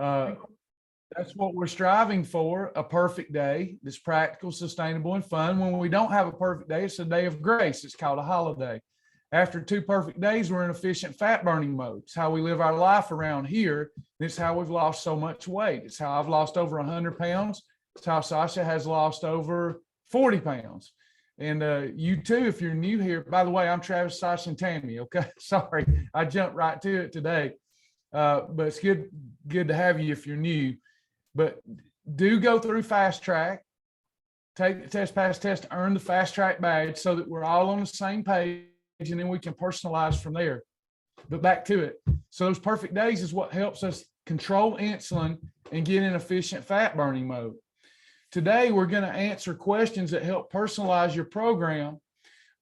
Uh, that's what we're striving for, a perfect day that's practical, sustainable, and fun. When we don't have a perfect day, it's a day of grace. It's called a holiday. After 2 perfect days, we're in efficient fat burning mode. It's how we live our life around here. It's how we've lost so much weight. It's how I've lost over 100 pounds. It's how Sasha has lost over 40 pounds. And you too, if you're new here. By the way, I'm Travis, Sasha, and Tammy. Okay, sorry, I jumped right to it today. But it's good to have you if you're new. But do go through Fast Track, take the test, pass test, earn the Fast Track badge so that we're all on the same page, and then we can personalize from there. But back to it. So those perfect days is what helps us control insulin and get in efficient fat burning mode. Today, we're going to answer questions that help personalize your program,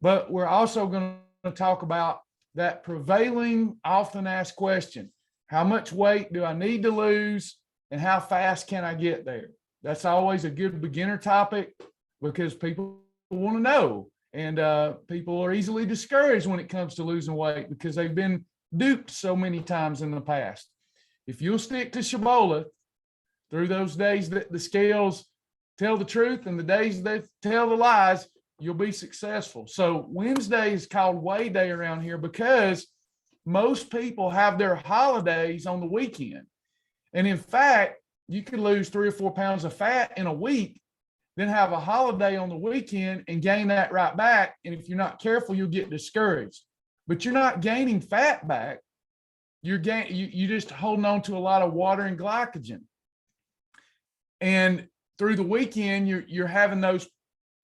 but we're also going to talk about that prevailing, often asked question: how much weight do I need to lose, and how fast can I get there? That's always a good beginner topic because people want to know, and people are easily discouraged when it comes to losing weight because they've been duped so many times in the past. If you'll stick to Shibboleth through those days that the scales tell the truth and the days that tell the lies, you'll be successful. So Wednesday is called Weigh Day around here because most people have their holidays on the weekend. And in fact, you could lose 3 or 4 pounds of fat in a week, then have a holiday on the weekend and gain that right back. And if you're not careful, you'll get discouraged. But you're not gaining fat back. You're just holding on to a lot of water and glycogen. And through the weekend, you're having those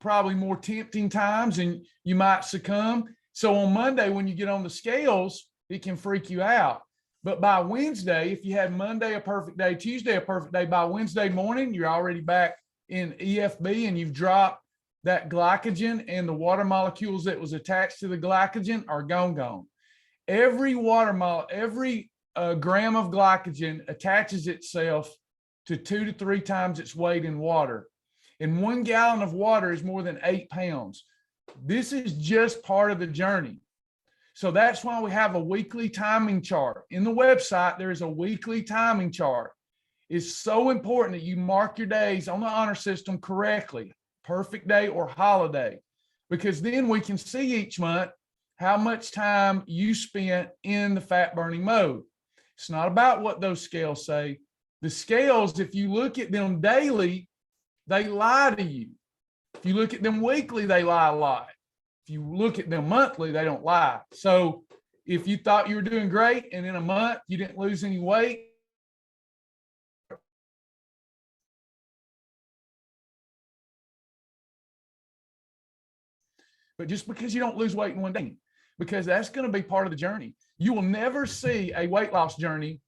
probably more tempting times and you might succumb. So on Monday, when you get on the scales, it can freak you out. But by Wednesday, if you had Monday a perfect day, Tuesday a perfect day, by Wednesday morning, you're already back in EFB and you've dropped that glycogen, and the water molecules that was attached to the glycogen are gone. Every gram of glycogen attaches itself to 2 to 3 times its weight in water. And 1 gallon of water is more than 8 pounds. This is just part of the journey. So that's why we have a weekly timing chart. In the website, there is a weekly timing chart. It's so important that you mark your days on the honor system correctly, perfect day or holiday, because then we can see each month how much time you spent in the fat burning mode. It's not about what those scales say. The scales, if you look at them daily, they lie to you. If you look at them weekly, they lie a lot. If you look at them monthly, they don't lie. So if you thought you were doing great and in a month you didn't lose any weight, but just because you don't lose weight in one day, because that's going to be part of the journey. You will never see a weight loss journey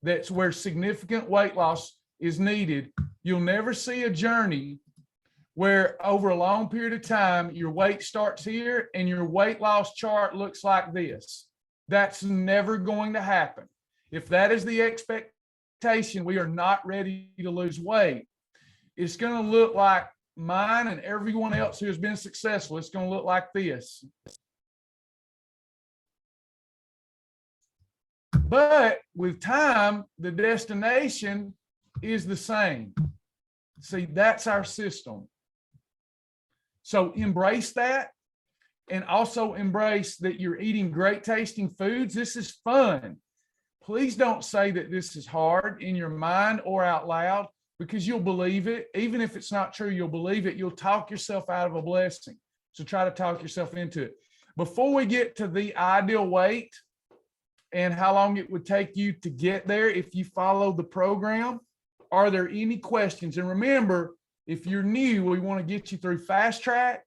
that's where significant weight loss is needed. You'll never see a journey where over a long period of time, your weight starts here and your weight loss chart looks like this. That's never going to happen. If that is the expectation, we are not ready to lose weight. It's going to look like mine and everyone else who has been successful. It's going to look like this. But with time, the destination is the same. See, that's our system. So embrace that, and also embrace that you're eating great tasting foods. This is fun. Please don't say that this is hard in your mind or out loud, because you'll believe it. Even if it's not true, you'll believe it. You'll talk yourself out of a blessing. So try to talk yourself into it. Before we get to the ideal weight and how long it would take you to get there if you follow the program, are there any questions? And remember, if you're new, we want to get you through Fast Track,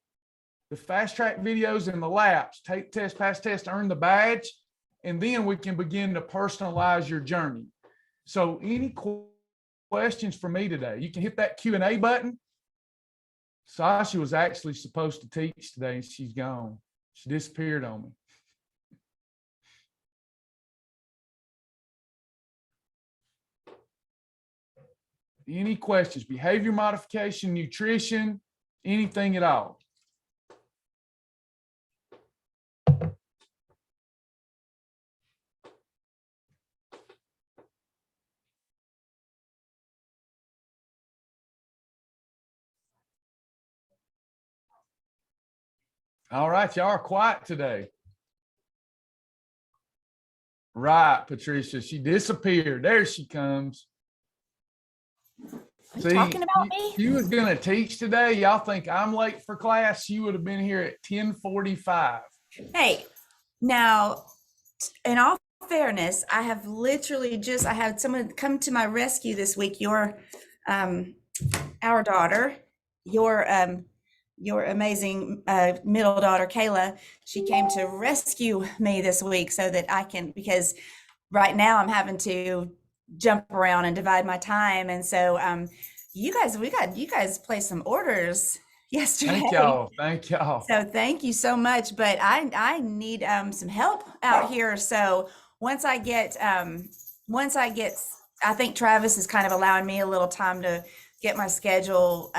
the Fast Track videos and the laps. Take test, pass test, earn the badge, and then we can begin to personalize your journey. So any questions for me today? You can hit that Q&A button. Sasha was actually supposed to teach today, and she's gone. She disappeared on me. Any questions? Behavior modification, nutrition, anything at all? All right, y'all are quiet today. Right, Patricia. She disappeared. There she comes. Are you talking about me? She was going to teach today. Y'all think I'm late for class? She would have been here at 10:45. Hey, now, in all fairness, I have literally just, I had someone come to my rescue this week. Our daughter, your amazing middle daughter, Kayla, she came to rescue me this week so that I can, because right now I'm having to jump around and divide my time. And so you guys placed some orders yesterday. Thank y'all. Thank y'all. So thank you so much. But I need some help out here. So once I get I think Travis is kind of allowing me a little time to get my schedule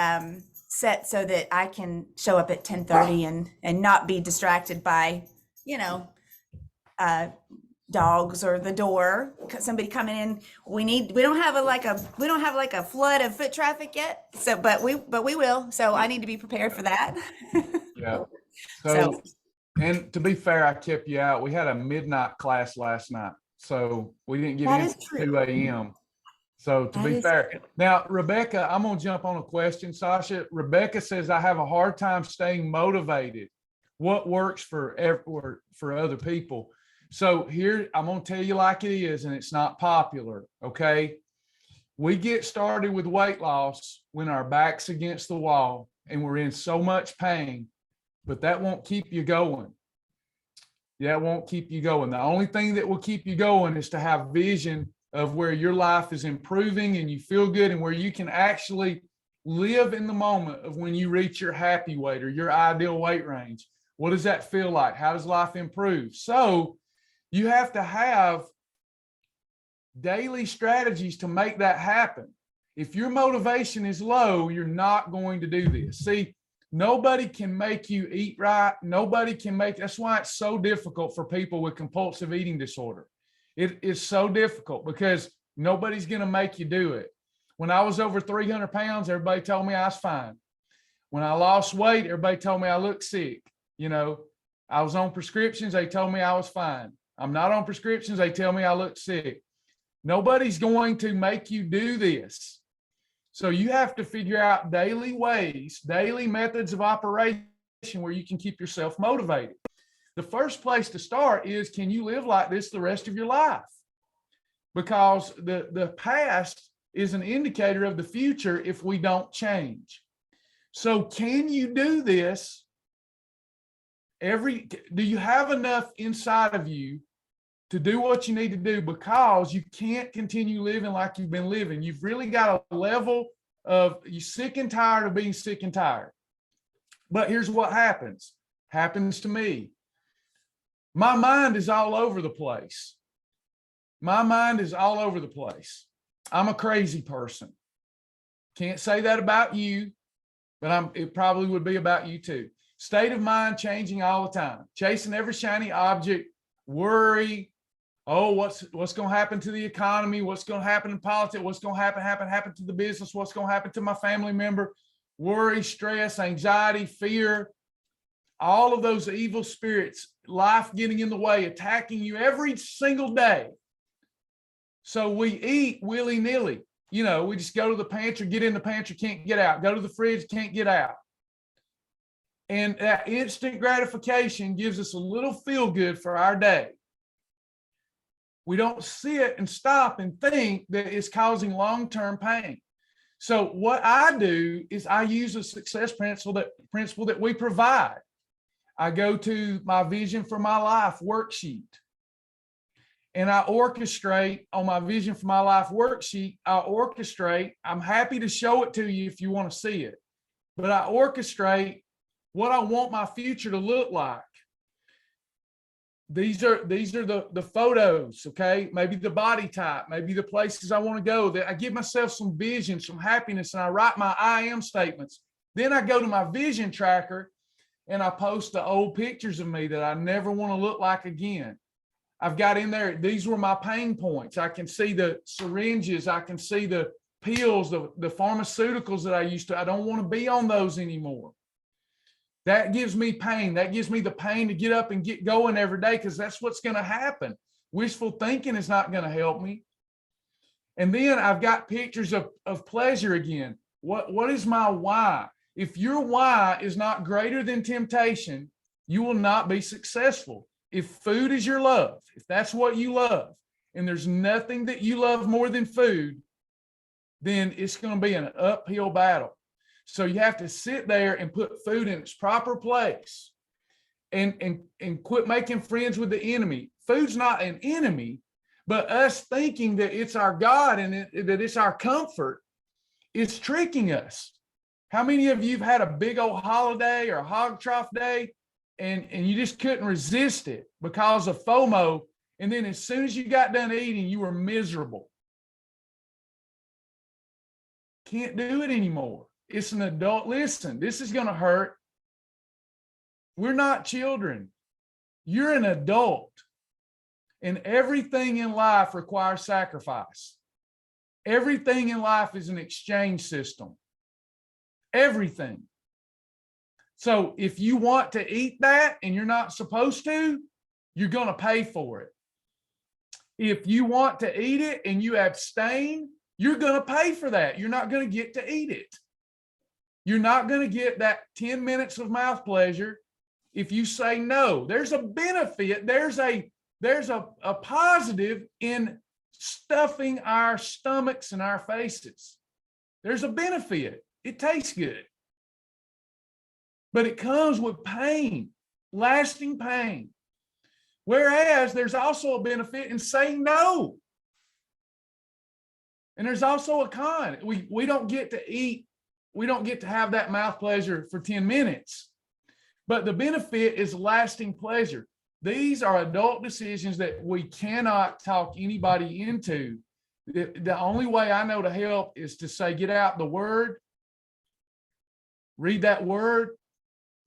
set so that I can show up at 10:30 and not be distracted by, dogs or the door, somebody coming in. We don't have a flood of foot traffic yet. So, but we will. So I need to be prepared for that. Yeah. So, and to be fair, I kept you out. We had a midnight class last night, so we didn't get in until 2 a.m. So to be fair, now Rebecca, I'm gonna jump on a question, Sasha. Rebecca says I have a hard time staying motivated. What works for other people? So here, I'm going to tell you like it is, and it's not popular, okay? We get started with weight loss when our back's against the wall and we're in so much pain, but that won't keep you going. That won't keep you going. The only thing that will keep you going is to have vision of where your life is improving and you feel good and where you can actually live in the moment of when you reach your happy weight or your ideal weight range. What does that feel like? How does life improve? So you have to have daily strategies to make that happen. If your motivation is low, you're not going to do this. See, nobody can make you eat right. That's why it's so difficult for people with compulsive eating disorder. It is so difficult because nobody's going to make you do it. When I was over 300 pounds, everybody told me I was fine. When I lost weight, everybody told me I looked sick. I was on prescriptions. They told me I was fine. I'm not on prescriptions. They tell me I look sick. Nobody's going to make you do this. So you have to figure out daily ways, daily methods of operation where you can keep yourself motivated. The first place to start is, can you live like this the rest of your life? Because the past is an indicator of the future if we don't change. So can you do this? Do you have enough inside of you to do what you need to do? Because you can't continue living like you've been living. You've really got a level of, you're sick and tired of being sick and tired. But here's what happens to me. My mind is all over the place. I'm a crazy person. Can't say that about you, but it probably would be about you too. State of mind changing all the time, chasing every shiny object, worry. Oh, what's going to happen to the economy? What's going to happen in politics? What's going to happen to the business? What's going to happen to my family member? Worry, stress, anxiety, fear, all of those evil spirits, life getting in the way, attacking you every single day. So we eat willy-nilly. We just go to the pantry, get in the pantry, can't get out. Go to the fridge, can't get out. And that instant gratification gives us a little feel good for our day. We don't sit and stop and think that it's causing long-term pain. So what I do is I use a success principle that we provide. I go to my vision for my life worksheet. And I orchestrate on my vision for my life worksheet. I'm happy to show it to you if you want to see it. But I orchestrate what I want my future to look like. These are the photos, okay? Maybe the body type, maybe the places I want to go. That I give myself some vision, some happiness, and I write my I am statements. Then I go to my vision tracker and I post the old pictures of me that I never want to look like again. I've got in there, these were my pain points. I can see the syringes, I can see the pills, the pharmaceuticals that I don't want to be on those anymore. That gives me pain. That gives me the pain to get up and get going every day, because that's what's going to happen. Wishful thinking is not going to help me. And then I've got pictures of pleasure again. What is my why? If your why is not greater than temptation, you will not be successful. If food is your love, if that's what you love, and there's nothing that you love more than food, then it's going to be an uphill battle. So you have to sit there and put food in its proper place, and quit making friends with the enemy. Food's not an enemy, but us thinking that it's our God and that it's our comfort is tricking us. How many of you have had a big old holiday or a hog trough day and you just couldn't resist it because of FOMO? And then as soon as you got done eating, you were miserable. Can't do it anymore. It's an adult. Listen, this is going to hurt. We're not children. You're an adult. And everything in life requires sacrifice. Everything in life is an exchange system. Everything. So if you want to eat that and you're not supposed to, you're going to pay for it. If you want to eat it and you abstain, you're going to pay for that. You're not going to get to eat it. You're not going to get that 10 minutes of mouth pleasure if you say no. There's a benefit. There's a positive in stuffing our stomachs and our faces. There's a benefit. It tastes good. But it comes with pain, lasting pain. Whereas there's also a benefit in saying no. And there's also a con. We don't get to eat. We don't get to have that mouth pleasure for 10 minutes. But the benefit is lasting pleasure. These are adult decisions that we cannot talk anybody into. The only way I know to help is to say, get out the word, read that word,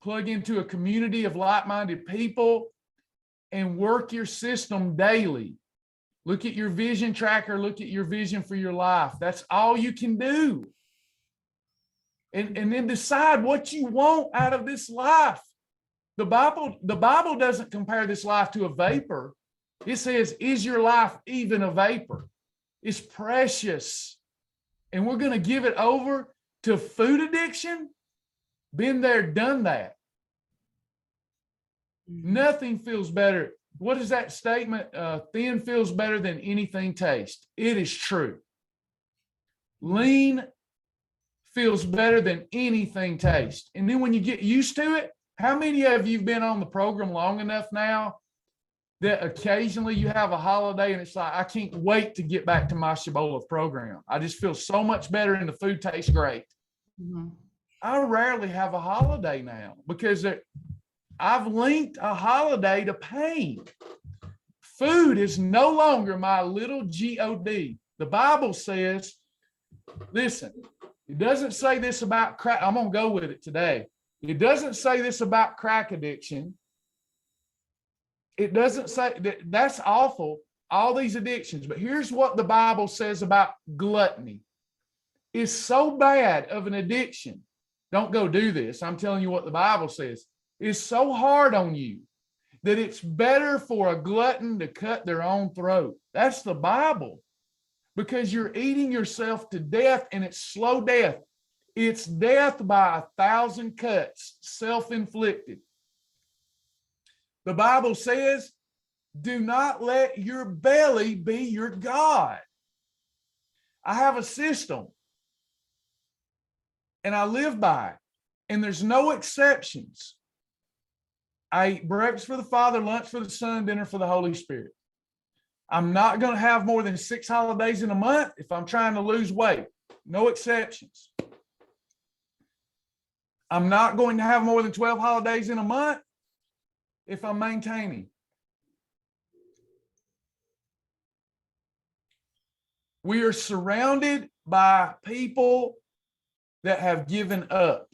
plug into a community of like-minded people, and work your system daily. Look at your vision tracker. Look at your vision for your life. That's all you can do. And then decide what you want out of this life. The Bible doesn't compare this life to a vapor. It says, is your life even a vapor? It's precious. And we're going to give it over to food addiction? Been there, done that. Nothing feels better. What is that statement? Thin feels better than anything tastes. It is true. Lean feels better than anything tastes. And then when you get used to it, how many of you have been on the program long enough now that occasionally you have a holiday and it's like, I can't wait to get back to my Shibboleth program. I just feel so much better and the food tastes great. Mm-hmm. I rarely have a holiday now because I've linked a holiday to pain. Food is no longer my little God. The Bible says, listen, it doesn't say this about crack. I'm going to go with it today. It doesn't say this about crack addiction. It doesn't say that's awful, all these addictions. But here's what the Bible says about gluttony. It's so bad of an addiction. Don't go do this. I'm telling you what the Bible says. It's so hard on you that it's better for a glutton to cut their own throat. That's the Bible. Because you're eating yourself to death, and it's slow death. It's death by 1,000 cuts, self-inflicted. The Bible says, do not let your belly be your God. I have a system, and I live by it, and there's no exceptions. I eat breakfast for the Father, lunch for the Son, dinner for the Holy Spirit. I'm not going to have more than 6 holidays in a month if I'm trying to lose weight. No exceptions. I'm not going to have more than 12 holidays in a month if I'm maintaining. We are surrounded by people that have given up.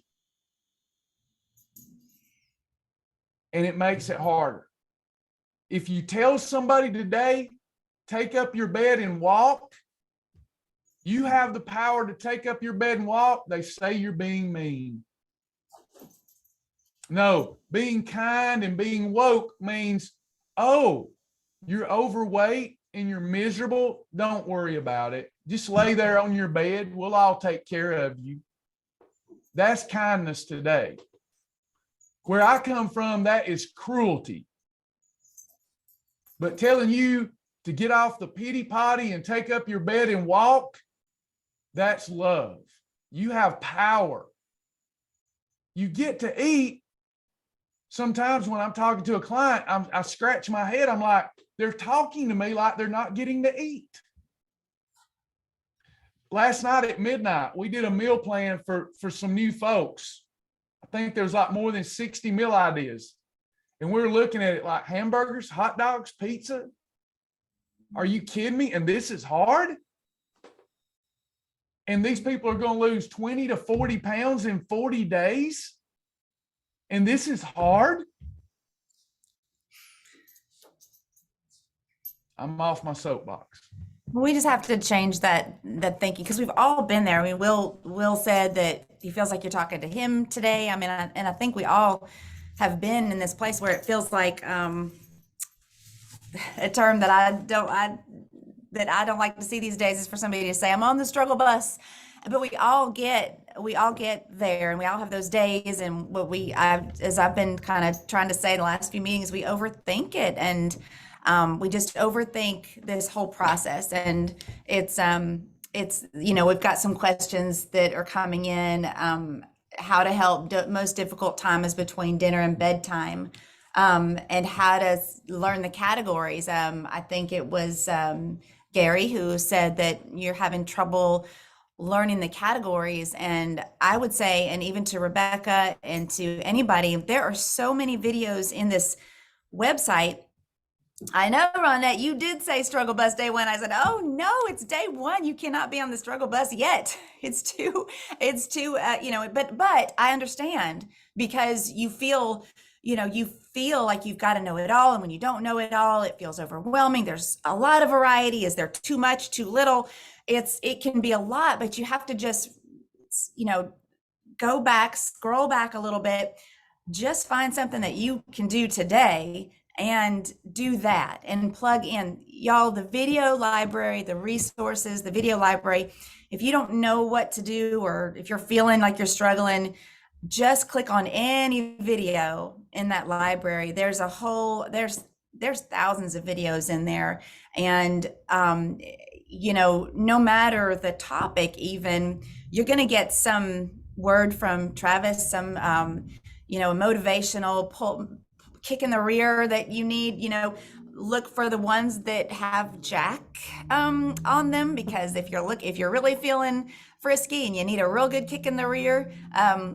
And it makes it harder. If you tell somebody today, take up your bed and walk, you have the power to take up your bed and walk, they say you're being mean. No, being kind and being woke means, oh, you're overweight and you're miserable. Don't worry about it. Just lay there on your bed. We'll all take care of you. That's kindness today. Where I come from, that is cruelty. But telling you to get off the pity potty and take up your bed and walk, that's love. You have power. You get to eat. Sometimes when I'm talking to a client, I scratch my head. I'm like, they're talking to me like they're not getting to eat. Last night at midnight, we did a meal plan for some new folks. I think there's like more than 60 meal ideas. And we're looking at it like hamburgers, hot dogs, pizza. Are you kidding me? And this is hard? And these people are going to lose 20 to 40 pounds in 40 days? And this is hard? I'm off my soapbox. We just have to change that thinking, because we've all been there. I mean, Will said that he feels like you're talking to him today. I mean, and I think we all have been in this place where it feels like a term that I don't like to see these days is for somebody to say, I'm on the struggle bus. But we all get there, and we all have those days. And as I've been kind of trying to say in the last few meetings, we overthink it, and we just overthink this whole process. And it's we've got some questions that are coming in. How to help most difficult time is between dinner and bedtime, and how to learn the categories. I think it was Gary who said that you're having trouble learning the categories. And I would say, and even to Rebecca and to anybody, there are so many videos in this website. I know, Ronette, you did say struggle bus day one. I said, oh no, it's day one. You cannot be on the struggle bus yet. It's too, but I understand, because you feel like you've got to know it all. And when you don't know it all, it feels overwhelming. There's a lot of variety. Is there too much, too little? It can be a lot, but you have to just, go back, scroll back a little bit, just find something that you can do today and do that, and plug in, y'all, the video library, the resources, the video library. If you don't know what to do, or if you're feeling like you're struggling, just click on any video in that library. There's thousands of videos in there. And, no matter the topic, even, you're going to get some word from Travis, some, motivational kick in the rear that you need. Look for the ones that have Jack on them, because if you're really feeling frisky and you need a real good kick in the rear,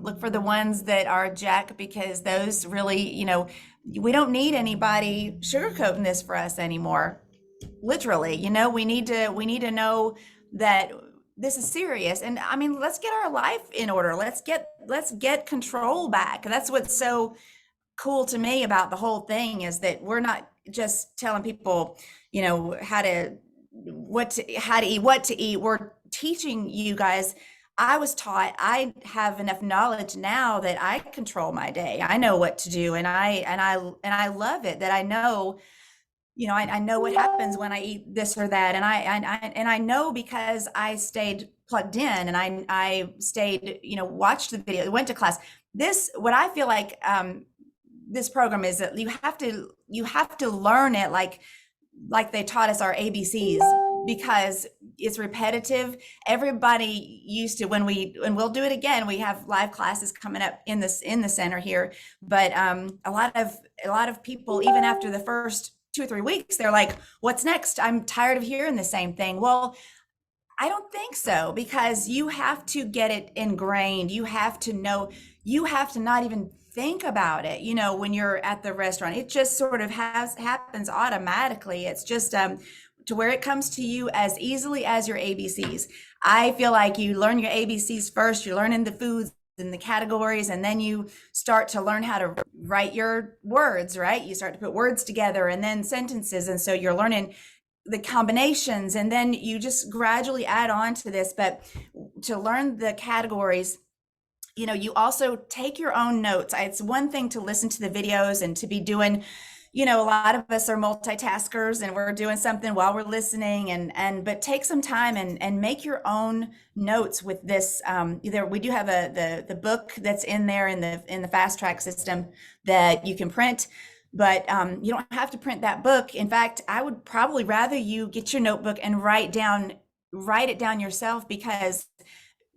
look for the ones that are Jack, because those really, we don't need anybody sugarcoating this for us anymore. Literally, we need to know that this is serious. And I mean, let's get our life in order. Let's get control back. That's what's so cool to me about the whole thing, is that we're not just telling people, how to eat, what to eat. We're teaching you guys. I was taught, I have enough knowledge now that I control my day. I know what to do, and I love it that I know, I know what happens when I eat this or that, and I know, because I stayed plugged in, and I stayed, watched the video, went to class. What I feel like this program is that you have to learn it like they taught us our ABCs, because it's repetitive. Everybody used to, and we'll do it again. We have live classes coming up in the center here, but a lot of people, even after the first 2 or 3 weeks, they're like, what's next? I'm tired of hearing the same thing. Well, I don't think so, because you have to get it ingrained. You have to know, you have to not even think about it. When you're at the restaurant, it just sort of happens automatically. It's just to where it comes to you as easily as your ABCs. I feel like you learn your ABCs first. You're learning the foods and the categories, and then you start to learn how to write your words, right? You start to put words together and then sentences. And so you're learning the combinations, and then you just gradually add on to this. But to learn the categories, you also take your own notes. It's one thing to listen to the videos and to be doing, a lot of us are multitaskers and we're doing something while we're listening, but take some time and make your own notes with this. Either we do have the book that's in there in the fast track system that you can print, but you don't have to print that book. In fact, I would probably rather you get your notebook and write it down yourself, because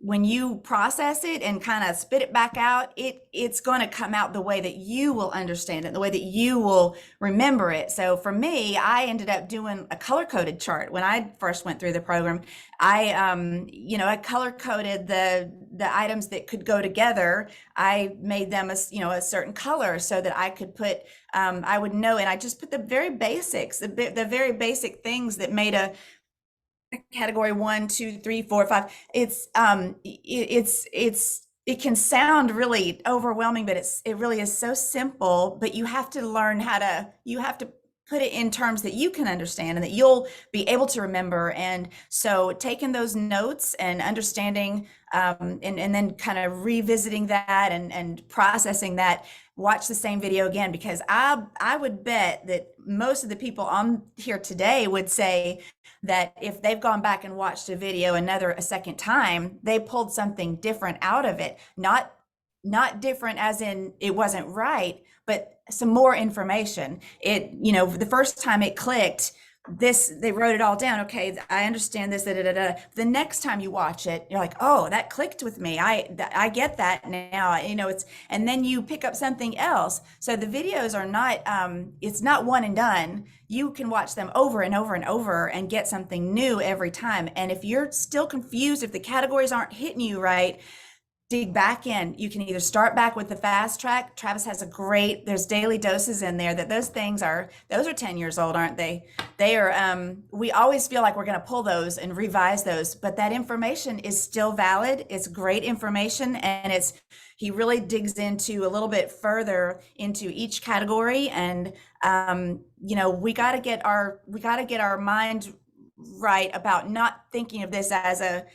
when you process it and kind of spit it back out, it's going to come out the way that you will understand it, the way that you will remember it. So for me, I ended up doing a color coded chart when I first went through the program. I color coded the items that could go together. I made them a certain color so that I could put I would know, and I just put the very basics, the very basic things that made a category 1, 2, 3, 4, 5. It can sound really overwhelming, but it really is so simple. But you have to learn you have to put it in terms that you can understand and that you'll be able to remember. And so taking those notes and understanding, and then kind of revisiting that and processing that. Watch the same video again, because I would bet that most of the people on here today would say that if they've gone back and watched a video a second time, they pulled something different out of it. Not different as in it wasn't right, but some more information. The first time it clicked, they wrote it all down. Okay, I understand this. Da, da, da, da. The next time you watch it, you're like, oh, that clicked with me. I get that now. And then you pick up something else. So the videos are not, it's not one and done. You can watch them over and over and over and get something new every time. And if you're still confused, if the categories aren't hitting you right, dig back in. You can either start back with the fast track. Travis has there's daily doses in there those are 10 years old, aren't they? They are, we always feel like we're going to pull those and revise those, but that information is still valid. It's great information. And he really digs into a little bit further into each category. And, we got to get our mind right about not thinking of this as a,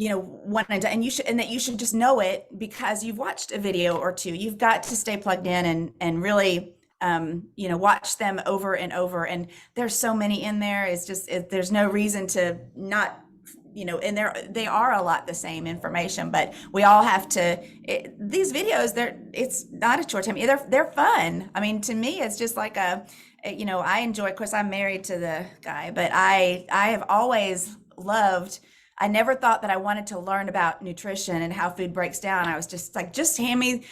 one and done, and that you should just know it because you've watched a video or two. You've got to stay plugged in and really, watch them over and over. And there's so many in there. It's just, there's no reason to not, and they are a lot the same information, but we all have to, these videos, it's not a short time. They're fun. I mean, to me, it's just like I enjoy, of course, I'm married to the guy, but I have always loved, I never thought that I wanted to learn about nutrition and how food breaks down. I was just like, just tell me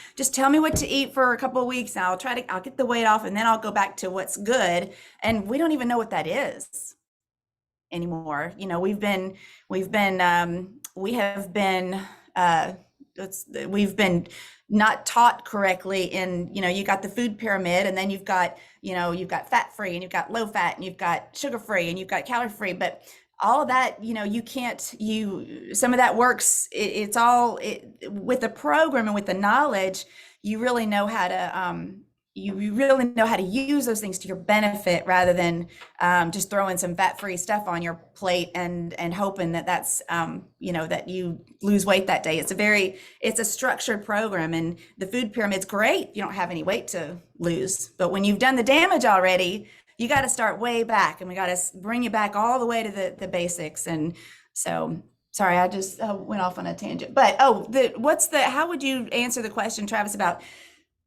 what to eat for a couple of weeks and I'll get the weight off and then I'll go back to what's good. And we don't even know what that is anymore. We've been not taught correctly in, you got the food pyramid, and then you've got fat free, and you've got low fat, and you've got sugar free, and you've got calorie free, but all of that, some of that works. It's all with the program and with the knowledge, you really know how to, use those things to your benefit rather than just throwing some fat-free stuff on your plate and hoping that's, that you lose weight that day. It's a structured program, and the food pyramid's great. You don't have any weight to lose, but when you've done the damage already, you got to start way back, and we got to bring you back all the way to the basics. And so, sorry, I just went off on a tangent. But how would you answer the question, Travis, about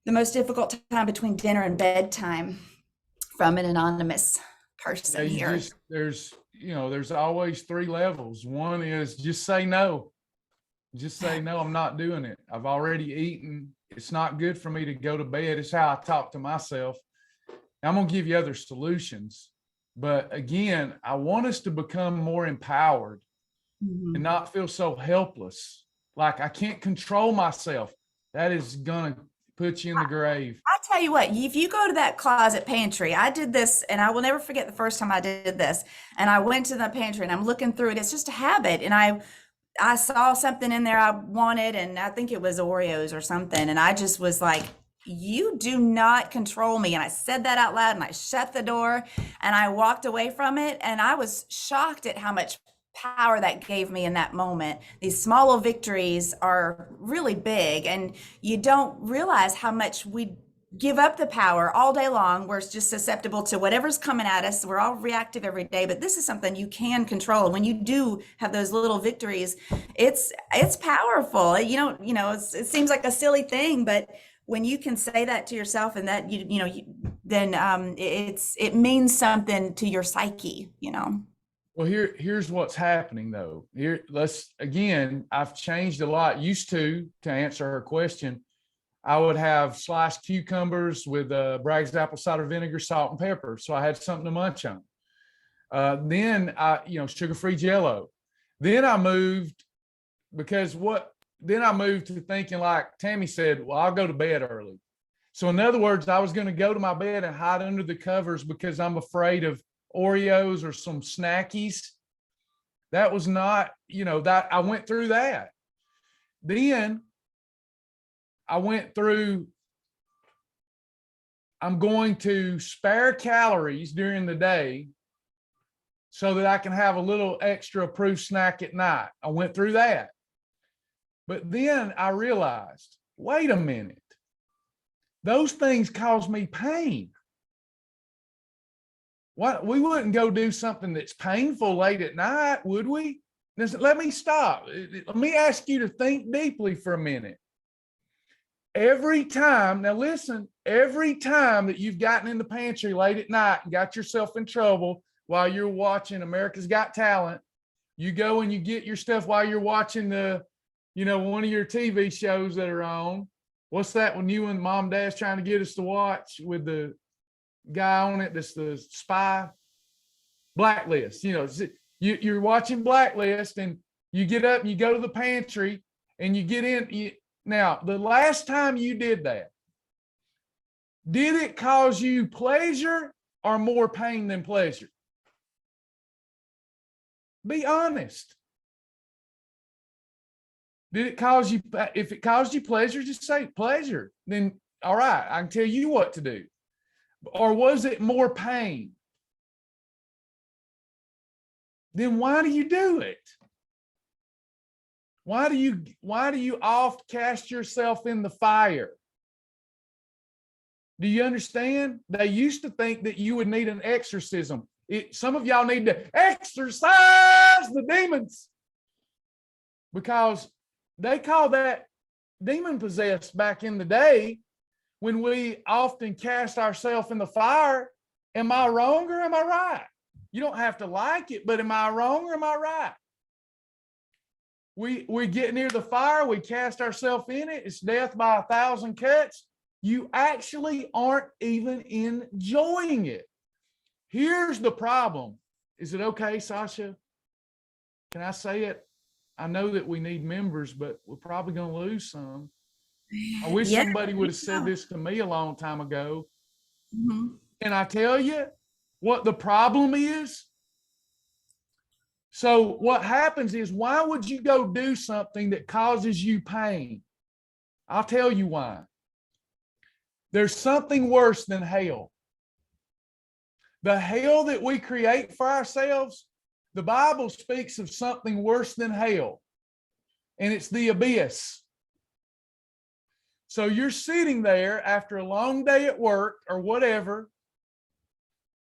the most difficult time between dinner and bedtime from an anonymous person here? There's always 3 levels. One is just say no. Just say no, I'm not doing it. I've already eaten. It's not good for me to go to bed. It's how I talk to myself. I'm going to give you other solutions. But again, I want us to become more empowered and not feel so helpless. Like I can't control myself. That is going to put you in the grave. I'll tell you what, if you go to that closet pantry, I did this, and I will never forget the first time I did this. And I went to the pantry and I'm looking through it. It's just a habit. And I saw something in there I wanted, and I think it was Oreos or something. And I just was like, you do not control me. And I said that out loud, and I shut the door and I walked away from it. And I was shocked at how much power that gave me in that moment. These small victories are really big, and you don't realize how much we give up the power all day long. We're just susceptible to whatever's coming at us. We're all reactive every day, but this is something you can control. When you do have those little victories, it's powerful. It seems like a silly thing, but when you can say that to yourself, and that then it means something to your psyche. Well, here's what's happening though. I've changed a lot. Used to answer her question, I would have sliced cucumbers with Bragg's apple cider vinegar, salt, and pepper. So I had something to munch on. Then sugar-free Jell-O. Then I moved to thinking, like Tammy said, well, I'll go to bed early. So in other words, I was going to go to my bed and hide under the covers because I'm afraid of Oreos or some snackies. That was not, that I went through that. Then I went through, I'm going to spare calories during the day so that I can have a little extra approved snack at night. I went through that. But then I realized, wait a minute, those things cause me pain. What, we wouldn't go do something that's painful late at night, would we? Let me stop. Let me ask you to think deeply for a minute. Every time that you've gotten in the pantry late at night and got yourself in trouble while you're watching America's Got Talent, you go and you get your stuff while you're watching one of your TV shows that are on. What's that when you and mom and dad's trying to get us to watch with the guy on it that's the spy? Blacklist. You're watching Blacklist, and you get up and you go to the pantry and you get in. Now, the last time you did that, did it cause you pleasure or more pain than pleasure? Be honest. Did it cause you, if it caused you pleasure, just say pleasure. Then, all right, I can tell you what to do. Or was it more pain? Then why do you do it? Why do you oft cast yourself in the fire? Do you understand? They used to think that you would need an exorcism. Some of y'all need to exorcise the demons, because they call that demon possessed back in the day when we often cast ourselves in the fire. Am I wrong or am I right? You don't have to like it, but am I wrong or am I right? We get near the fire, we cast ourselves in it. It's death by 1,000 cuts. You actually aren't even enjoying it. Here's the problem. Is it okay, Sasha? Can I say it? I know that we need members, but we're probably going to lose some. I wish somebody would have said this to me a long time ago. Mm-hmm. Can I tell you what the problem is? So what happens is, why would you go do something that causes you pain? I'll tell you why. There's something worse than hell. The hell that we create for ourselves, the Bible speaks of something worse than hell, and it's the abyss. So you're sitting there after a long day at work or whatever,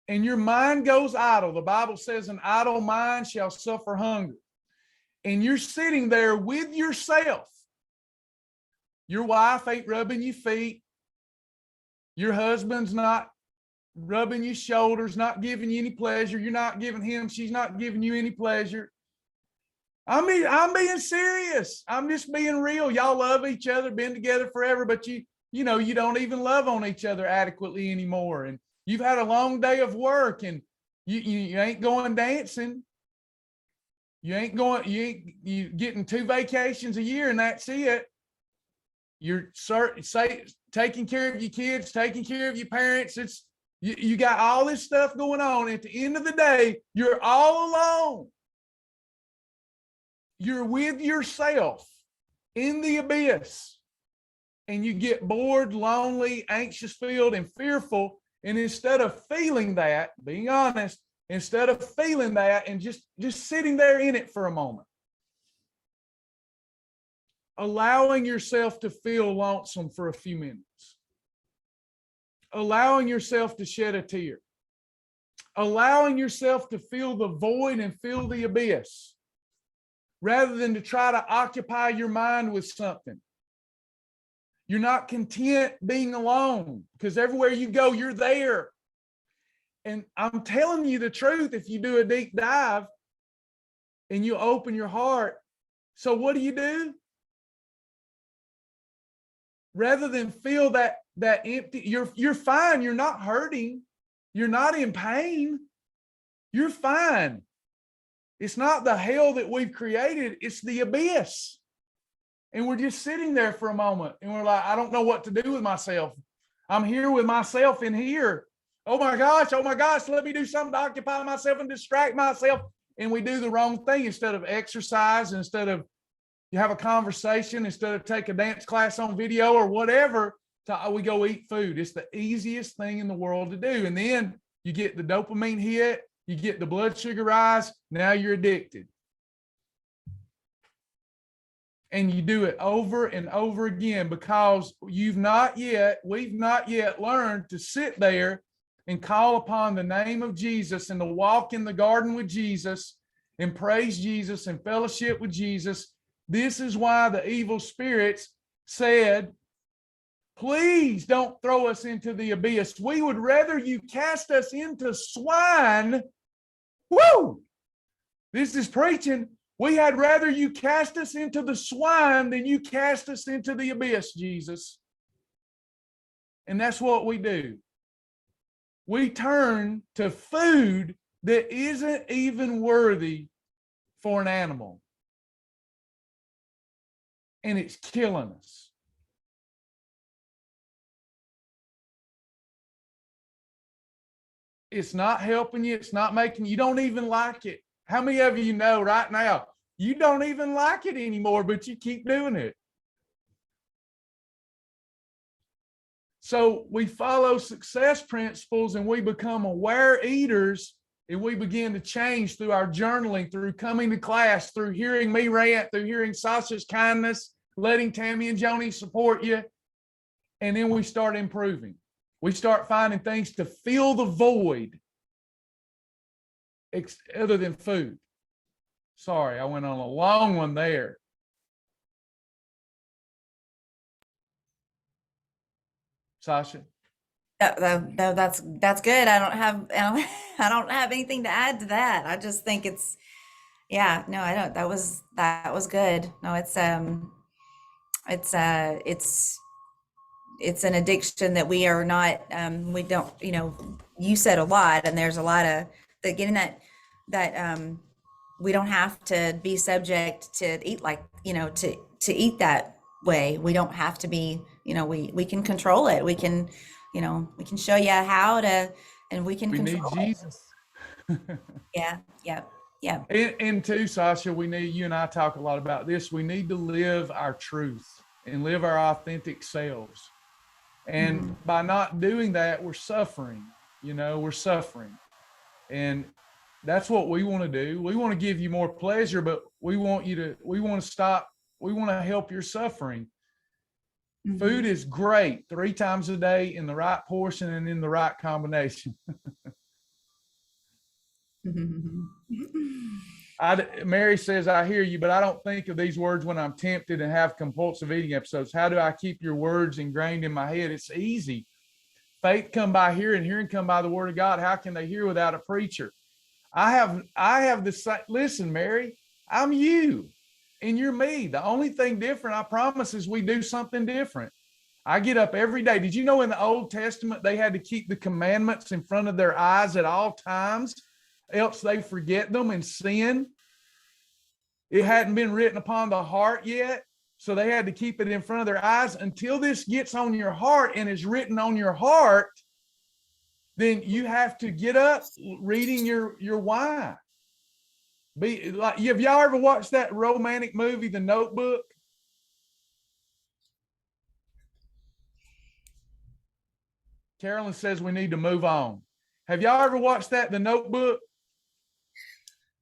and your mind goes idle. The Bible says an idle mind shall suffer hunger. And you're sitting there with yourself. Your wife ain't rubbing your feet. Your husband's not rubbing your shoulders, not giving you any pleasure. You're not giving him, she's not giving you any pleasure. I'm being serious. I'm just being real. Y'all love each other, been together forever, but you don't even love on each other adequately anymore. And you've had a long day of work, and you ain't going dancing. You getting 2 vacations a year, and that's it. You're taking care of your kids, taking care of your parents. You got all this stuff going on. At the end of the day, you're all alone. You're with yourself in the abyss, and you get bored, lonely, anxious filled, and fearful. And instead of feeling that, being honest, instead of feeling that and just sitting there in it for a moment, allowing yourself to feel lonesome for a few minutes, allowing yourself to shed a tear, allowing yourself to feel the void and feel the abyss, rather than to try to occupy your mind with something. You're not content being alone, because everywhere you go, you're there. And I'm telling you the truth, if you do a deep dive and you open your heart, so what do? Rather than feel that empty, you're fine. You're not hurting. You're not in pain. You're fine. It's not the hell that we've created. It's the abyss. And we're just sitting there for a moment and we're like, I don't know what to do with myself. I'm here with myself in here. Oh my gosh, let me do something to occupy myself and distract myself. And we do the wrong thing. Instead of exercise, instead of you have a conversation, instead of take a dance class on video or whatever, we go eat food. It's the easiest thing in the world to do. And then you get the dopamine hit, you get the blood sugar rise, now you're addicted. And you do it over and over again because we've not yet learned to sit there and call upon the name of Jesus and to walk in the garden with Jesus and praise Jesus and fellowship with Jesus. This is why the evil spirits said, please don't throw us into the abyss. We would rather you cast us into swine. Woo! This is preaching. We had rather you cast us into the swine than you cast us into the abyss, Jesus. And that's what we do. We turn to food that isn't even worthy for an animal. And it's killing us. It's not helping you. It's not making you don't even like it. How many of you know right now you don't even like it anymore, but you keep doing it? So we follow success principles and we become aware eaters, and we begin to change through our journaling, through coming to class, through hearing me rant, through hearing Sasha's kindness, letting Tammy and Joni support you. And then we start improving. We start finding things to fill the void other than food. Sorry, I went on a long one there. Sasha? That's good. I don't have anything to add to that. I just think it's, yeah, no, I don't. That was good. No, it's an addiction that we are not, we don't, you said a lot, and there's a lot of that, getting that we don't have to be subject to eat like, to eat that way. We don't have to be, we can control it. We can, we can show you how to, and we can control need Jesus. Yeah. And too, Sasha, you and I talk a lot about this. We need to live our truth and live our authentic selves. And by not doing that, we're suffering. We're suffering. And that's what we want to do. We want to give you more pleasure, but we want to help your suffering. Mm-hmm. Food is great 3 times a day in the right portion and in the right combination. Mary says, I hear you, but I don't think of these words when I'm tempted and have compulsive eating episodes. How do I keep your words ingrained in my head? It's easy. Faith come by hearing, hearing come by the word of God. How can they hear without a preacher? I have this. Listen, Mary, I'm you and you're me. The only thing different, I promise, is we do something different. I get up every day. Did you know in the Old Testament, they had to keep the commandments in front of their eyes at all times, else they forget them and sin? It hadn't been written upon the heart yet, so they had to keep it in front of their eyes until this gets on your heart and is written on your heart. Then you have to get up reading your why. Be like, have y'all ever watched that romantic movie, The Notebook? Carolyn says we need to move on. Have y'all ever watched that, The Notebook?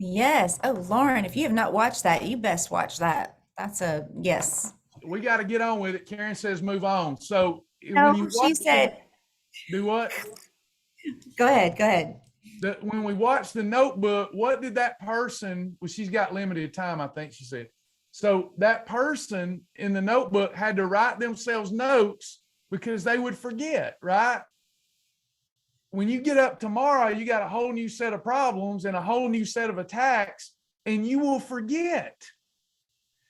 Yes. Oh, Lauren, if you have not watched that, you best watch that. That's a yes. We got to get on with it. Karen says move on. So when No, you she watch the, said, do what? go ahead, go ahead. When we watched the Notebook, what did that person, well, she's got limited time, I think she said. So that person in the Notebook had to write themselves notes because they would forget, right? When you get up tomorrow, you got a whole new set of problems and a whole new set of attacks, and you will forget.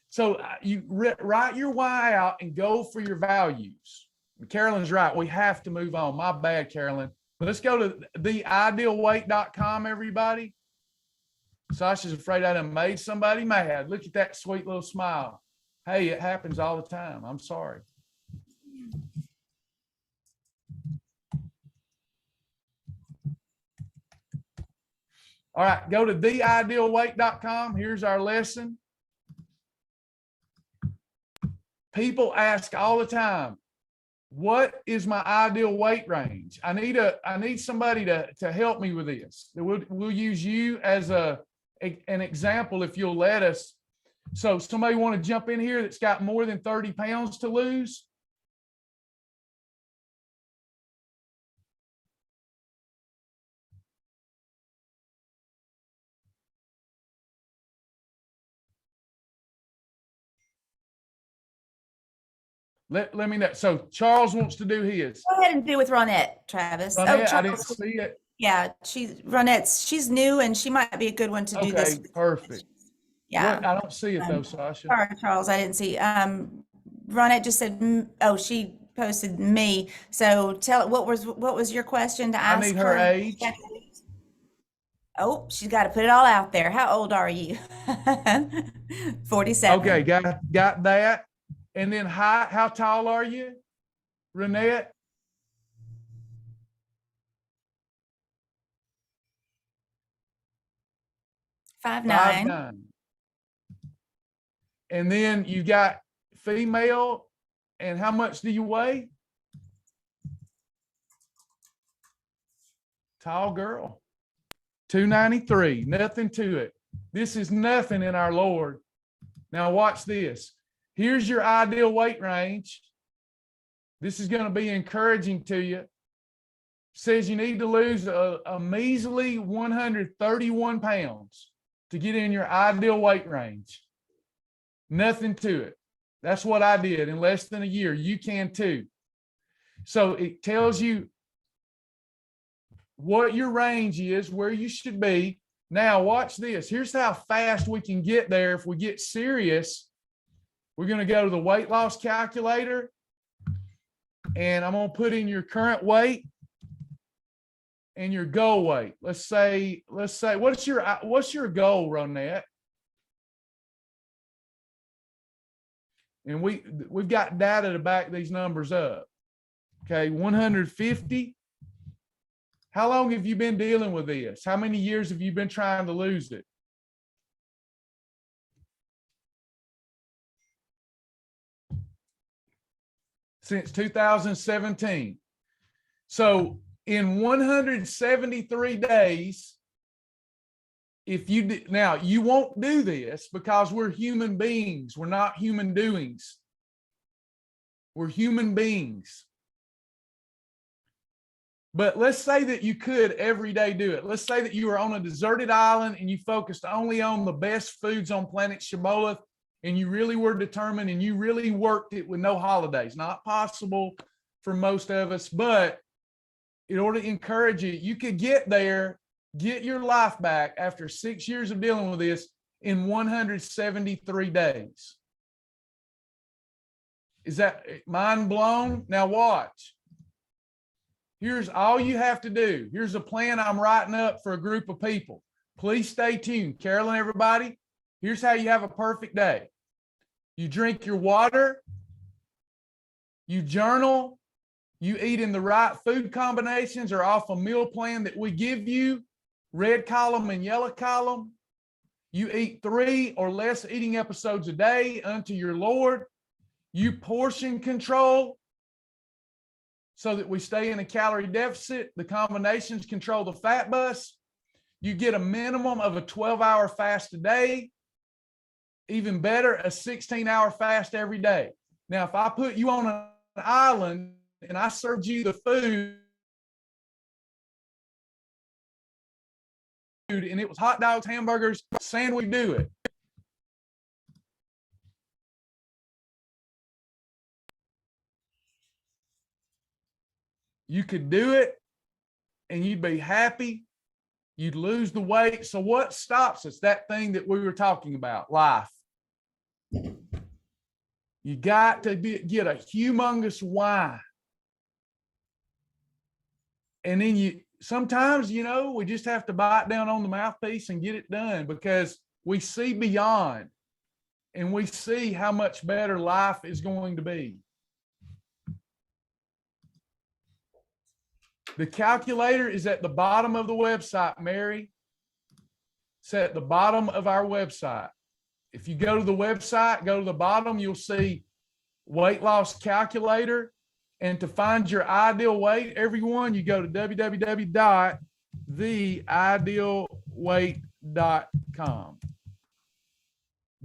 So you write your why out and go for your values. Carolyn's right. We have to move on. My bad, Carolyn. Let's go to theidealweight.com, everybody. Sasha's afraid I done made somebody mad. Look at that sweet little smile. Hey, it happens all the time. I'm sorry. All right, go to theidealweight.com. Here's our lesson. People ask all the time, what is my ideal weight range? I need somebody to help me with this. We'll use you as an example if you'll let us. So somebody want to jump in here that's got more than 30 pounds to lose? Let me know. So Charles wants to do his. Go ahead and do with Ronette, Travis. Oh, Ronette, I didn't Charles. see it. Yeah, she's new and she might be a good one to do this. Okay, perfect. Yeah. What? I don't see it though, Sasha. Sorry, Charles, I didn't see. Ronette just said, oh, she posted me. So what was your question to I ask need her age. Oh, she's got to put it all out there. How old are you? 47. Okay, got that. And then height, how tall are you, Ronette? 5'9". 5'9". And then you got female, and how much do you weigh? Tall girl. 293, nothing to it. This is nothing in our Lord. Now watch this. Here's your ideal weight range. This is going to be encouraging to you. It says you need to lose a measly 131 pounds to get in your ideal weight range. Nothing to it. That's what I did in less than a year. You can too. So it tells you what your range is, where you should be. Now watch this. Here's how fast we can get there if we get serious. We're going to go to the weight loss calculator, and I'm going to put in your current weight and your goal weight. Let's say, what's your goal, Ronette? And we've got data to back these numbers up. Okay, 150. How long have you been dealing with this? How many years have you been trying to lose it? Since 2017. So in 173 days, if you now you won't do this because we're human beings. We're not human doings. We're human beings. But let's say that you could every day do it. Let's say that you were on a deserted island and you focused only on the best foods on planet Shibboleth, and you really were determined and you really worked it with no holidays. Not possible for most of us, but in order to encourage you, you could get there, get your life back after 6 years of dealing with this in 173 days. Is that mind blown? Now watch. Here's all you have to do. Here's a plan I'm writing up for a group of people. Please stay tuned. Carolyn, everybody, here's how you have a perfect day. You drink your water, you journal, you eat in the right food combinations or off a meal plan that we give you, red column and yellow column. You eat 3 or less eating episodes a day unto your Lord. You portion control so that we stay in a calorie deficit. The combinations control the fat bus. You get a minimum of a 12-hour fast a day. Even better, a 16-hour fast every day. Now, if I put you on an island and I served you the food and it was hot dogs, hamburgers, sandwich, do it. You could do it and you'd be happy. You'd lose the weight. So what stops us? That thing that we were talking about, life. You got to get a humongous why. And then sometimes, we just have to bite down on the mouthpiece and get it done, because we see beyond and we see how much better life is going to be. The calculator is at the bottom of the website, Mary. It's at the bottom of our website. If you go to the website, go to the bottom, you'll see weight loss calculator. And to find your ideal weight, everyone, you go to www.theidealweight.com.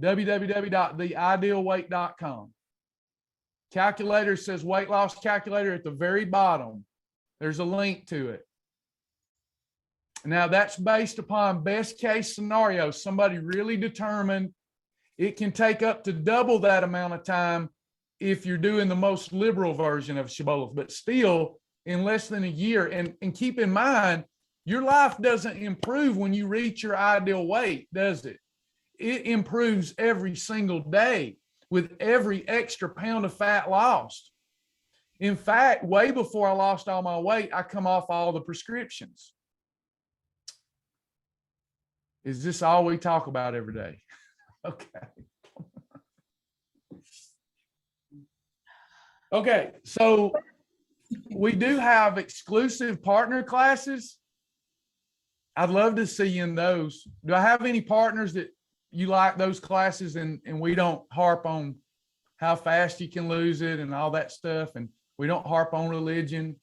www.theidealweight.com. Calculator says weight loss calculator at the very bottom. There's a link to it. Now, that's based upon best case scenario. Somebody really determined. It can take up to double that amount of time if you're doing the most liberal version of Shibboleth, but still in less than a year. And keep in mind, your life doesn't improve when you reach your ideal weight, does it? It improves every single day with every extra pound of fat lost. In fact, way before I lost all my weight, I come off all the prescriptions. Is this all we talk about every day? Okay. Okay, so we do have exclusive partner classes. I'd love to see you in those. Do I have any partners that you like those classes, and we don't harp on how fast you can lose it and all that stuff, and we don't harp on religion?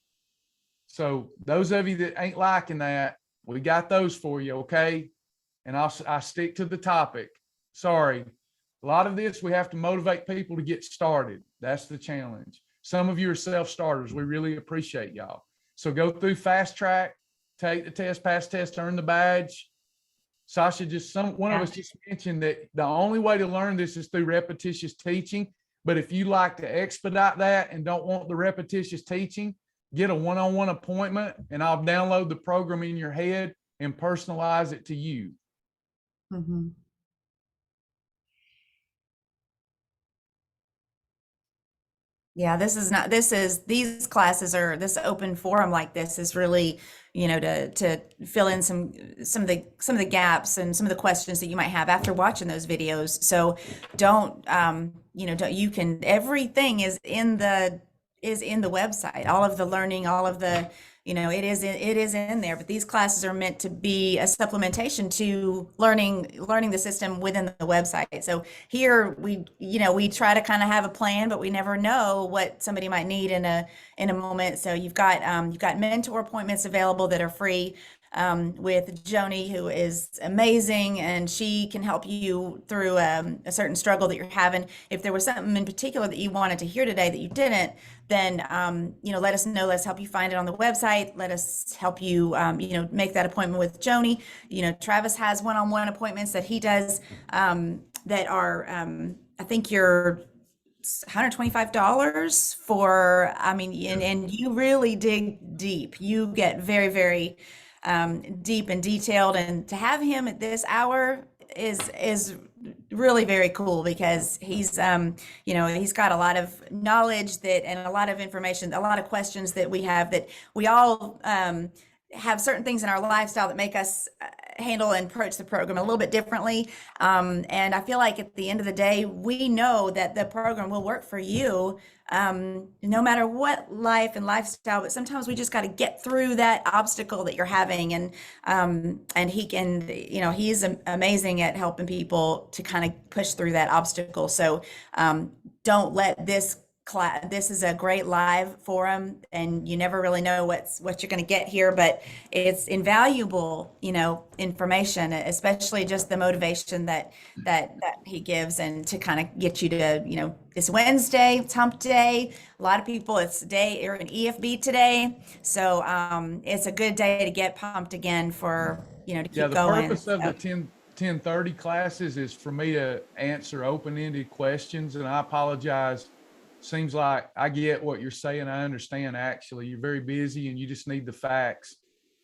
So those of you that ain't liking that, we got those for you, okay? And I stick to the topic. Sorry. A lot of this, we have to motivate people to get started. That's the challenge. Some of you are self-starters. We really appreciate y'all. So go through Fast Track, take the test, pass test, earn the badge. Sasha, one of us just mentioned that the only way to learn this is through repetitious teaching. But if you like to expedite that and don't want the repetitious teaching, get a one-on-one appointment and I'll download the program in your head and personalize it to you. Mm-hmm. Yeah, these classes are, this open forum like this is really, to fill in some of the gaps and some of the questions that you might have after watching those videos. So everything is in the website, all of the learning, all of the, it is in there, but these classes are meant to be a supplementation to learning the system within the website. So here we try to kind of have a plan, but we never know what somebody might need in a moment. So you've got mentor appointments available that are free with Joni, who is amazing, and she can help you through a certain struggle that you're having. If there was something in particular that you wanted to hear today that you didn't, then let us know. Let's help you find it on the website. Let us help you make that appointment with Joni. Travis has one-on-one appointments that he does that are I think you're $125 for, and you really dig deep. You get very, very deep and detailed, and to have him at this hour is really very cool, because he's he's got a lot of knowledge and a lot of information, a lot of questions that we all have certain things in our lifestyle that make us handle and approach the program a little bit differently. And I feel like at the end of the day, we know that the program will work for you no matter what life and lifestyle, but sometimes we just got to get through that obstacle that you're having. And he can, he's amazing at helping people to kind of push through that obstacle. So don't let this this is a great live forum, and you never really know what you're going to get here, but it's invaluable, information, especially just the motivation that he gives, and to kind of get you to, this Wednesday, it's hump day. A lot of people, it's day or an EFB today. So it's a good day to get pumped again for, to keep The going. purpose of the 10:30 classes is for me to answer open-ended questions, and I apologize. Seems like I get what you're saying. I understand. Actually, you're very busy and you just need the facts.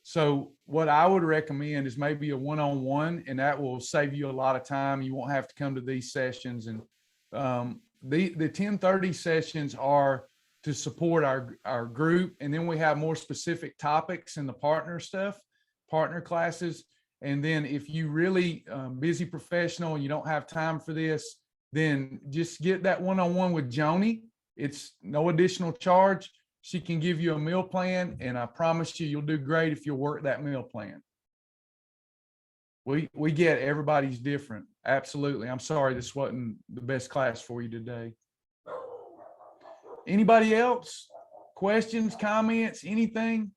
So what I would recommend is maybe a one-on-one, and that will save you a lot of time. You won't have to come to these sessions. And the 10:30 sessions are to support our group, and then we have more specific topics in the partner classes. And then if you really busy professional and you don't have time for this, then just get that one-on-one with Joni. It's no additional charge. She can give you a meal plan, and I promise you'll do great if you'll work that meal plan. We get everybody's different. Absolutely. I'm sorry this wasn't the best class for you today. Anybody else? Questions, comments, anything?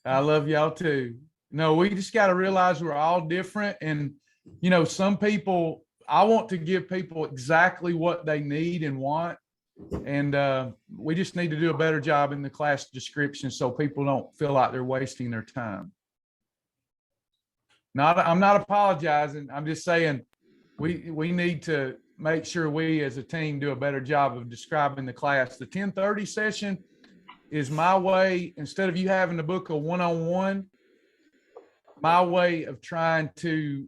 I love y'all too. No, we just got to realize we're all different. And, some people, I want to give people exactly what they need and want. And we just need to do a better job in the class description so people don't feel like they're wasting their time. I'm not apologizing. I'm just saying we need to make sure we as a team do a better job of describing the class. The 10:30 session is my way, instead of you having to book a one-on-one, my way of trying to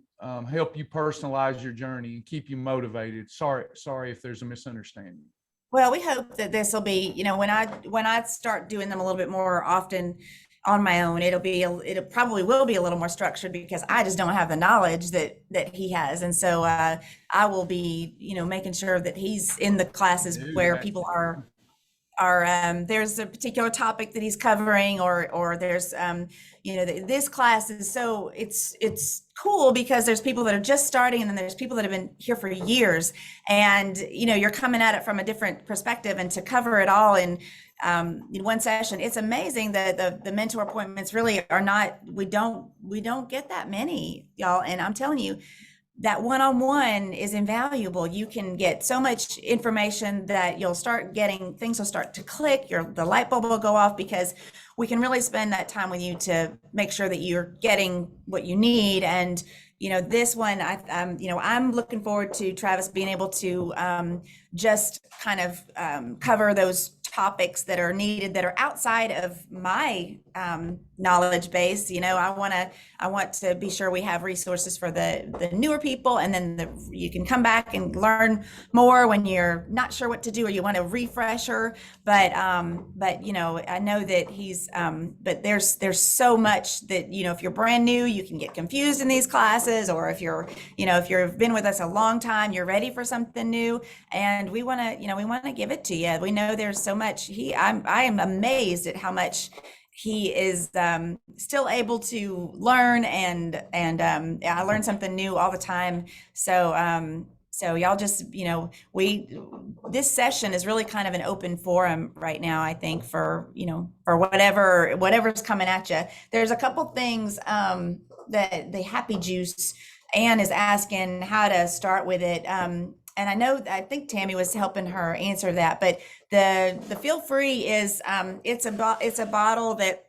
help you personalize your journey and keep you motivated. Sorry if there's a misunderstanding. Well, we hope that this will be, when I start doing them a little bit more often on my own, it probably will be a little more structured, because I just don't have the knowledge that he has. And so I will be, making sure that he's in the classes where people are there's a particular topic that he's covering, or there's this class is, so it's cool because there's people that are just starting, and then there's people that have been here for years, and you're coming at it from a different perspective, and to cover it all in one session. It's amazing that the mentor appointments really are not, we don't get that many, y'all, and I'm telling you, that one-on-one is invaluable. You can get so much information that you'll start getting, things will start to click, the light bulb will go off, because we can really spend that time with you to make sure that you're getting what you need. And this one, I'm looking forward to Travis being able to just kind of cover those topics that are needed, that are outside of my knowledge base. I want to be sure we have resources for the newer people, and then you can come back and learn more when you're not sure what to do, or you want a refresher. But I know that he's but there's so much that if you're brand new, you can get confused in these classes, or if you've been with us a long time, you're ready for something new, and we want to give it to you. We know there's so much. I am amazed at how much he is still able to learn, and I learn something new all the time. So y'all just, this session is really kind of an open forum right now, I think, for whatever's coming at you. There's a couple things that the Happy Juice, Anne is asking how to start with it. And I think Tammy was helping her answer that, but the Feel Free is, it's a bottle that,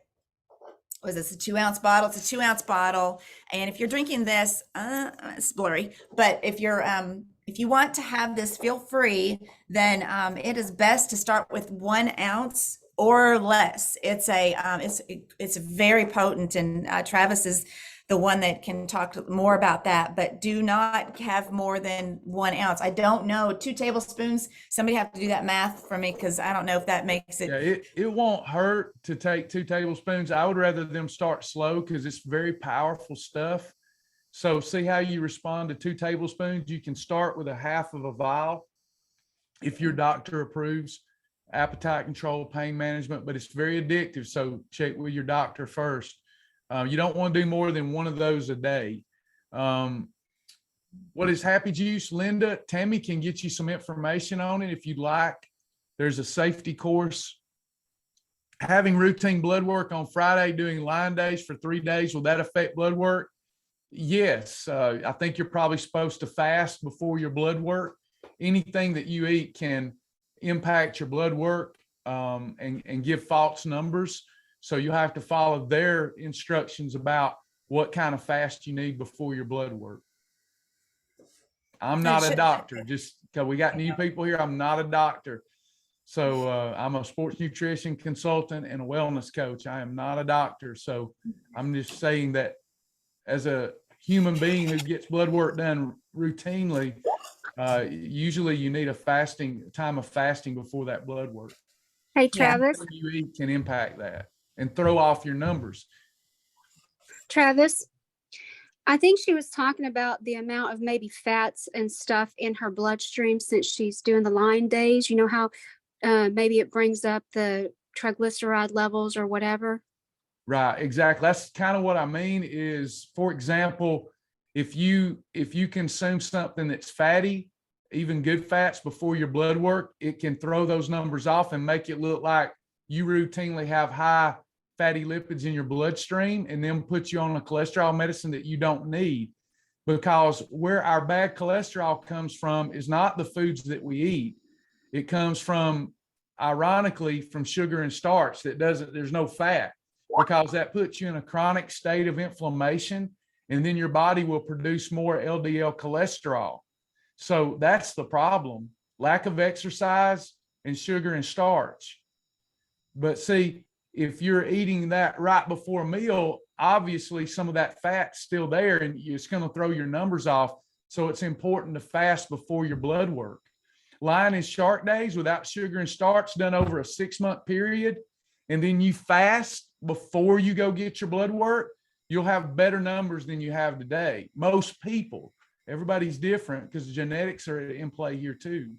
was this a 2-ounce bottle? It's a 2-ounce bottle. And if you're drinking this, it's blurry, but if you want to have this Feel Free, then it is best to start with 1 ounce or less. It's very potent, and Travis is the one that can talk more about that, but do not have more than 1 ounce. I don't know, 2 tablespoons. Somebody have to do that math for me, because I don't know if that makes it. Yeah, it won't hurt to take 2 tablespoons. I would rather them start slow because it's very powerful stuff. So see how you respond to 2 tablespoons. You can start with a half of a vial if your doctor approves appetite control, pain management, but it's very addictive. So check with your doctor first. You don't want to do more than one of those a day. What is Happy Juice? Linda, Tammy can get you some information on it if you'd like. There's a safety course. Having routine blood work on Friday, doing line days for 3 days, will that affect blood work? Yes. I think you're probably supposed to fast before your blood work. Anything that you eat can impact your blood work and give false numbers. So you have to follow their instructions about what kind of fast you need before your blood work. I'm not a doctor, just because we got new people here. I'm not a doctor. So I'm a sports nutrition consultant and a wellness coach. I am not a doctor. So I'm just saying that as a human being who gets blood work done routinely, usually you need a time of fasting before that blood work. Hey, Travis. What you eat can impact that and throw off your numbers. Travis, I think she was talking about the amount of maybe fats and stuff in her bloodstream since she's doing the line days. You know how maybe it brings up the triglyceride levels or whatever. Right, exactly. That's kind of what I mean is, for example, if you consume something that's fatty, even good fats before your blood work, it can throw those numbers off and make it look like you routinely have high fatty lipids in your bloodstream, and then put you on a cholesterol medicine that you don't need. Because where our bad cholesterol comes from is not the foods that we eat. It comes from, ironically, from sugar and starch there's no fat, because that puts you in a chronic state of inflammation, and then your body will produce more LDL cholesterol. So that's the problem: lack of exercise and sugar and starch. But see, if you're eating that right before a meal, obviously some of that fat's still there and it's going to throw your numbers off. So it's important to fast before your blood work. Lion and shark days without sugar and starch done over a 6-month period, and then you fast before you go get your blood work, you'll have better numbers than you have today. Most people, everybody's different because genetics are in play here too.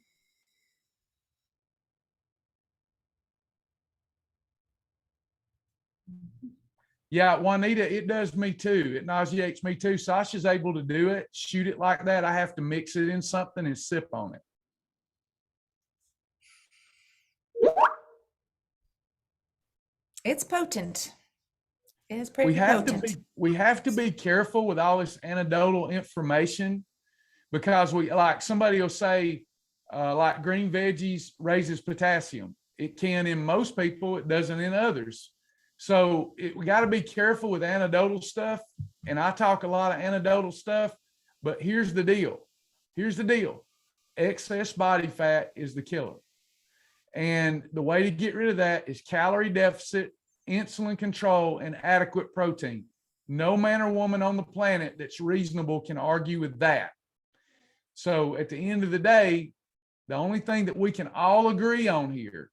Yeah, Juanita, it does me too. It nauseates me too. Sasha's able to do it, shoot it like that. I have to mix it in something and sip on it. It's potent. It is pretty potent. We have to be careful with all this anecdotal information, because somebody will say, like green veggies raises potassium. It can in most people, it doesn't in others. So we got to be careful with anecdotal stuff. And I talk a lot of anecdotal stuff, but here's the deal. Excess body fat is the killer. And the way to get rid of that is calorie deficit, insulin control, and adequate protein. No man or woman on the planet that's reasonable can argue with that. So at the end of the day, the only thing that we can all agree on here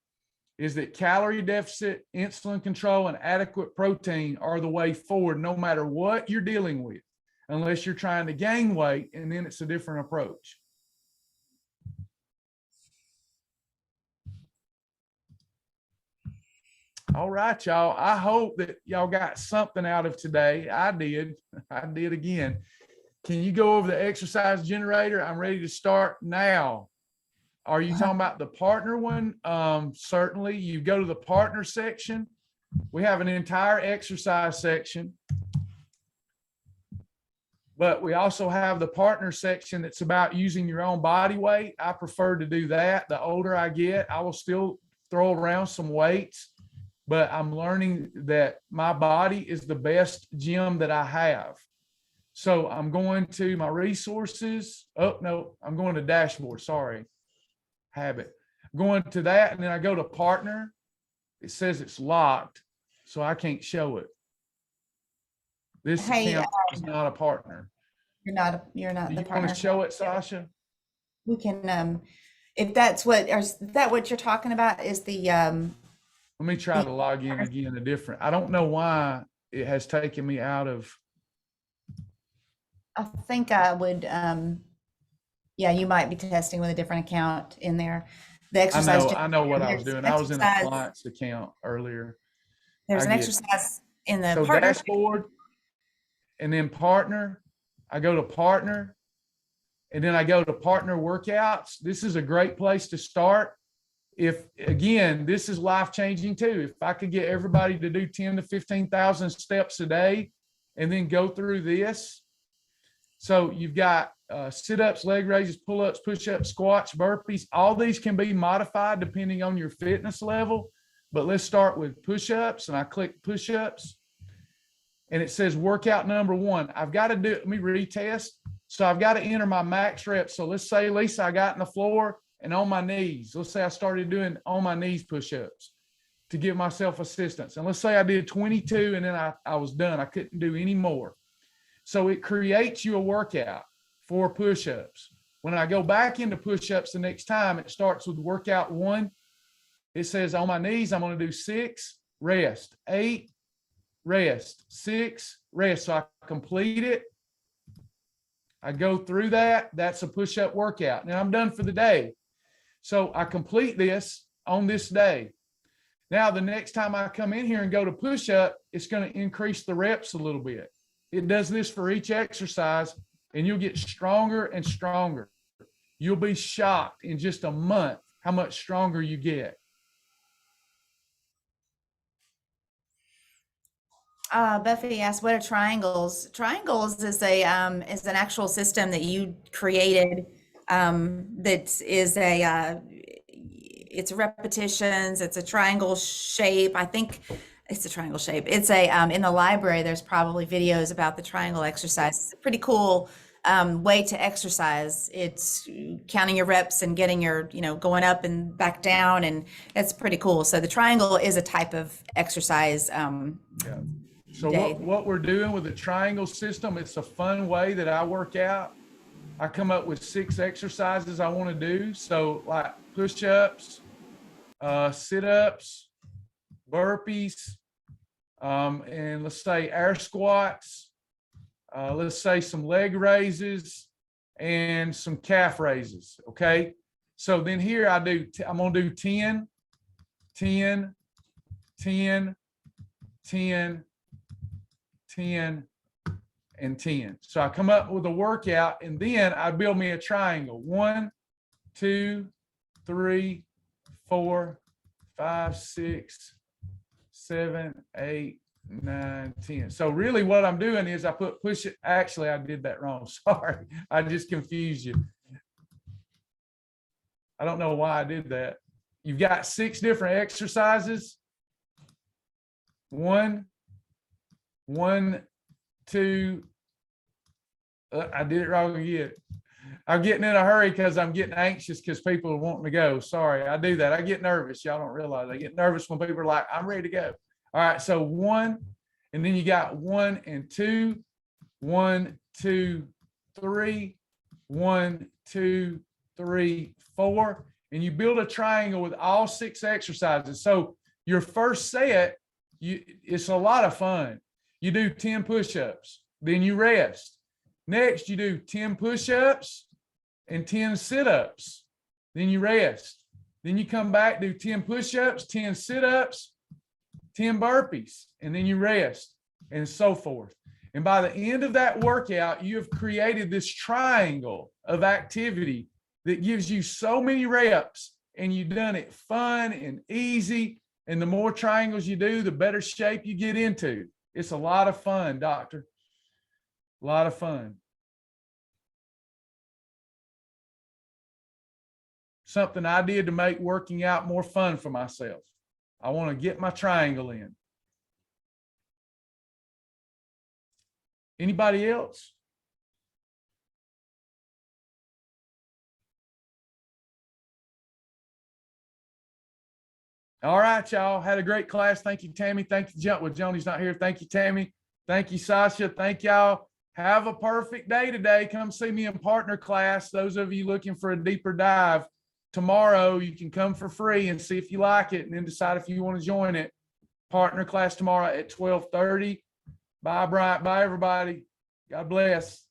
is that calorie deficit, insulin control, and adequate protein are the way forward, no matter what you're dealing with, unless you're trying to gain weight, and then it's a different approach. All right, y'all. I hope that y'all got something out of today. I did again. Can you go over the exercise generator? I'm ready to start now. Are you talking about the partner one? Certainly. You go to the partner section. We have an entire exercise section, but we also have the partner section that's about using your own body weight. I prefer to do that. The older I get, I will still throw around some weights, but I'm learning that my body is the best gym that I have. So I'm going to my resources. Oh, no, I'm going to dashboard. Sorry. Habit. I'm going to that, and then I go to partner. It says it's locked, so I can't show it. This Hey, account is not a partner. you're not Do the you want partner. to show it, Sasha? We can, if that's what, is that what you're talking about is the, Let me try to log in again I don't know why it has taken me out of. I think I would, yeah, you might be testing with a different account in there. The exercise. I know what I was there's doing. I was in a exercise- client's account earlier. There's I an get- exercise in the So partner. dashboard and then partner. I go to partner and then I go to partner workouts. This is a great place to start. If again, this is life changing too. If I could get everybody to do 10 to 15,000 steps a day and then go through this. So you've got sit-ups, leg raises, pull-ups, push-ups, squats, burpees. All these can be modified depending on your fitness level. But let's start with push-ups, and I click push-ups. And it says workout number 1. I've got to do, let me retest. So I've got to enter my max reps. So let's say, Lisa, I got in the floor and on my knees. Let's say I started doing on my knees push-ups to give myself assistance. And let's say I did 22 and then I was done. I couldn't do any more. So it creates you a workout for push-ups. When I go back into push-ups the next time, it starts with workout 1. It says on my knees, I'm going to do 6, rest, 8, rest, 6, rest. So I complete it. I go through that. That's a push-up workout. Now I'm done for the day. So I complete this on this day. Now, the next time I come in here and go to push-up, it's going to increase the reps a little bit. It does this for each exercise, and you'll get stronger and stronger. You'll be shocked in just a month how much stronger you get. Buffy asked, "What are triangles?" Triangles is is an actual system that you created. That is it's repetitions. It's a triangle shape. I think it's a triangle shape. It's in the library. There's probably videos about the triangle exercise. It's a pretty cool way to exercise. It's counting your reps and getting your, going up and back down, and it's pretty cool. So the triangle is a type of exercise. Yeah. So Day. what we're doing with the triangle system, it's a fun way that I work out. I come up with 6 exercises I want to do. So like push-ups, sit-ups, burpees, and let's say air squats, let's say some leg raises and some calf raises. Okay. So then here I'm going to do 10, 10, 10, 10, 10, and 10. So I come up with a workout, and then I build me a triangle. 1, 2, 3, 4, 5, 6, 7, 8, 9, 10. So really what I'm doing is I put push it. Actually, I did that wrong. Sorry. I just confused you. I don't know why I did that. You've got 6 different exercises. 1, 2. I did it wrong again. I'm getting in a hurry because I'm getting anxious because people are wanting to go. Sorry, I do that. I get nervous. Y'all don't realize I get nervous when people are like, I'm ready to go. All right, so 1, and then you got 1 and 2, 1, 2, 3, 1, 2, 3, 4, and you build a triangle with all 6 exercises. So your first set, it's a lot of fun. You do 10 push-ups, then you rest. Next, you do 10 push-ups and 10 sit-ups, then you rest. Then you come back, do 10 push-ups, 10 sit-ups, 10 burpees, and then you rest, and so forth. And by the end of that workout, you have created this triangle of activity that gives you so many reps, and you've done it fun and easy. And the more triangles you do, the better shape you get into. It's a lot of fun, doctor. A lot of fun. Something I did to make working out more fun for myself. I want to get my triangle in. Anybody else? All right, y'all. Had a great class. Thank you, Tammy. Thank you, Joni's not here. Thank you, Tammy. Thank you, Sasha. Thank y'all. Have a perfect day today. Come see me in partner class. Those of you looking for a deeper dive, tomorrow you can come for free and see if you like it and then decide if you want to join it. Partner class tomorrow at 12:30. Bye, Bryant. Bye, everybody. God bless.